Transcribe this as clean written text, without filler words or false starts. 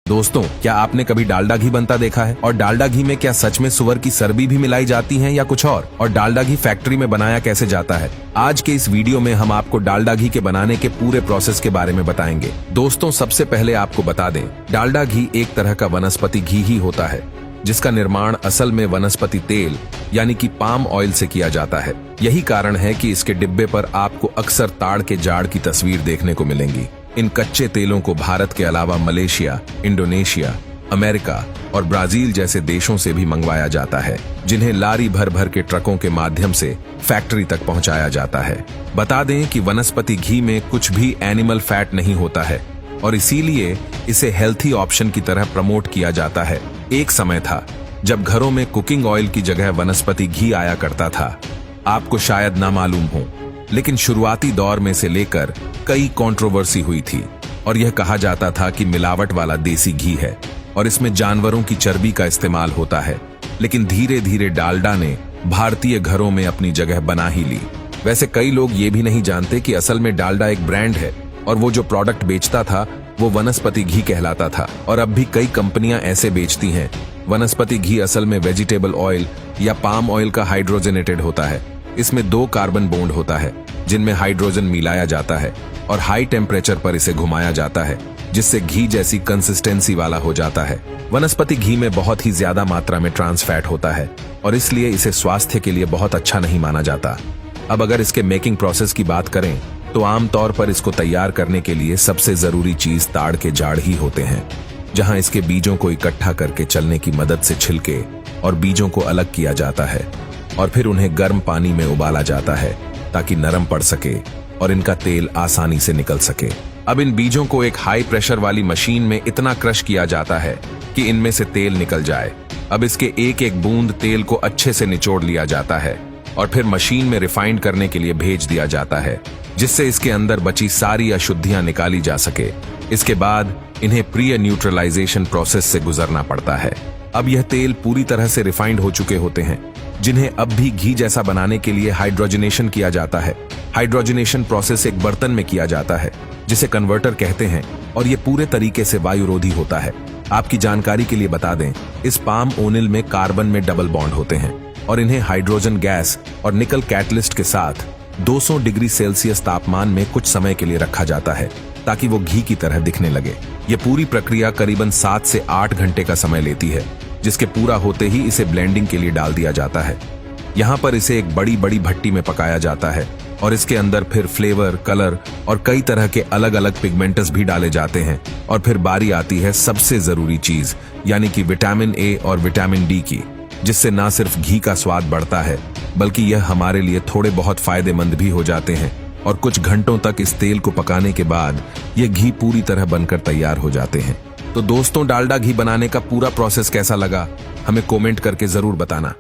दोस्तों, क्या आपने कभी डालडा घी बनता देखा है? और डालडा घी में क्या सच में सुअर की चर्बी भी मिलाई जाती है या कुछ और डालडा घी फैक्ट्री में बनाया कैसे जाता है? आज के इस वीडियो में हम आपको डालडा घी के बनाने के पूरे प्रोसेस के बारे में बताएंगे। दोस्तों, सबसे पहले आपको बता दें, डालडा घी एक तरह का वनस्पति घी ही होता है, जिसका निर्माण असल में वनस्पति तेल यानी कि पाम ऑयल से किया जाता है। यही कारण है कि इसके डिब्बे पर आपको अक्सर ताड़ के जाड़ की तस्वीर देखने को मिलेंगी। इन कच्चे तेलों को भारत के अलावा मलेशिया, इंडोनेशिया, अमेरिका और ब्राजील जैसे देशों से भी मंगवाया जाता है, जिन्हें लारी भर भर के ट्रकों के माध्यम से फैक्ट्री तक पहुंचाया जाता है। बता दें कि वनस्पति घी में कुछ भी एनिमल फैट नहीं होता है और इसीलिए इसे हेल्थी ऑप्शन की तरह प्रमोट किया जाता है। एक समय था जब घरों में कुकिंग ऑयल की जगह वनस्पति घी आया करता था। आपको शायद ना मालूम हो, लेकिन शुरुआती दौर में से लेकर कई कंट्रोवर्सी हुई थी और यह कहा जाता था कि मिलावट वाला देसी घी है और इसमें जानवरों की चर्बी का इस्तेमाल होता है। लेकिन धीरे धीरे डालडा ने भारतीय घरों में अपनी जगह बना ही ली। वैसे कई लोग ये भी नहीं जानते कि असल में डालडा एक ब्रांड है और वो जो प्रोडक्ट बेचता था वो वनस्पति घी कहलाता था। और अब भी कई कंपनियां ऐसे बेचती हैं। वनस्पति घी असल में वेजिटेबल ऑयल या पाम ऑयल का हाइड्रोजनेटेड होता है। इसमें 2 कार्बन बॉन्ड होता है जिनमें हाइड्रोजन मिलाया जाता है और हाई टेम्परेचर पर इसे घुमाया जाता है, जिससे घी जैसी कंसिस्टेंसी वाला हो जाता है। वनस्पति घी में बहुत ही ज्यादा मात्रा में ट्रांस फैट होता है और इसलिए इसे स्वास्थ्य के लिए बहुत अच्छा नहीं माना जाता। अब अगर इसके मेकिंग प्रोसेस की बात करें तो आमतौर पर इसको तैयार करने के लिए सबसे जरूरी चीज ताड़ के जाड़ ही होते हैं, जहां इसके बीजों को इकट्ठा करके चलने की मदद से छिलके और बीजों को अलग किया जाता है और फिर उन्हें गर्म पानी में उबाला जाता है ताकि नरम पड़ सके और इनका तेल आसानी से निकल सके। अब इन बीजों को एक हाई प्रेशर वाली मशीन में इतना क्रश किया जाता है कि इनमें से तेल निकल जाए। अब इसके एक एक बूंद तेल को अच्छे से निचोड़ लिया जाता है और फिर मशीन में रिफाइंड करने के लिए भेज दिया जाता है, जिससे इसके अंदर बची सारी अशुद्धियां निकाली जा सके। इसके बाद इन्हें प्री न्यूट्रलाइजेशन प्रोसेस से गुजरना पड़ता है। अब यह तेल पूरी तरह से रिफाइंड हो चुके होते हैं, जिन्हें अब भी घी जैसा बनाने के लिए हाइड्रोजनेशन किया जाता है। हाइड्रोजनेशन प्रोसेस एक बर्तन में किया जाता है जिसे कन्वर्टर कहते हैं और यह पूरे तरीके से वायुरोधी होता है। आपकी जानकारी के लिए बता दें, इस पाम ओनिल में कार्बन में डबल बॉन्ड होते हैं और इन्हें हाइड्रोजन गैस और निकल कैटलिस्ट के साथ 200 डिग्री सेल्सियस तापमान में कुछ समय के लिए रखा जाता है ताकि वो घी की तरह दिखने लगे। ये पूरी प्रक्रिया करीबन 7 से 8 घंटे का समय लेती है, जिसके पूरा होते ही इसे ब्लेंडिंग के लिए डाल दिया जाता है। यहाँ पर इसे एक बड़ी बड़ी भट्टी में पकाया जाता है और इसके अंदर फिर फ्लेवर, कलर और कई तरह के अलग अलग पिगमेंट्स भी डाले जाते हैं। और फिर बारी आती है सबसे जरूरी चीज, यानी कि विटामिन ए और विटामिन डी की, जिससे ना सिर्फ घी का स्वाद बढ़ता है बल्कि यह हमारे लिए थोड़े बहुत फायदेमंद भी हो जाते हैं। और कुछ घंटों तक इस तेल को पकाने के बाद यह घी पूरी तरह बनकर तैयार हो जाते हैं। तो दोस्तों, डालडा घी बनाने का पूरा प्रोसेस कैसा लगा हमें कमेंट करके जरूर बताना।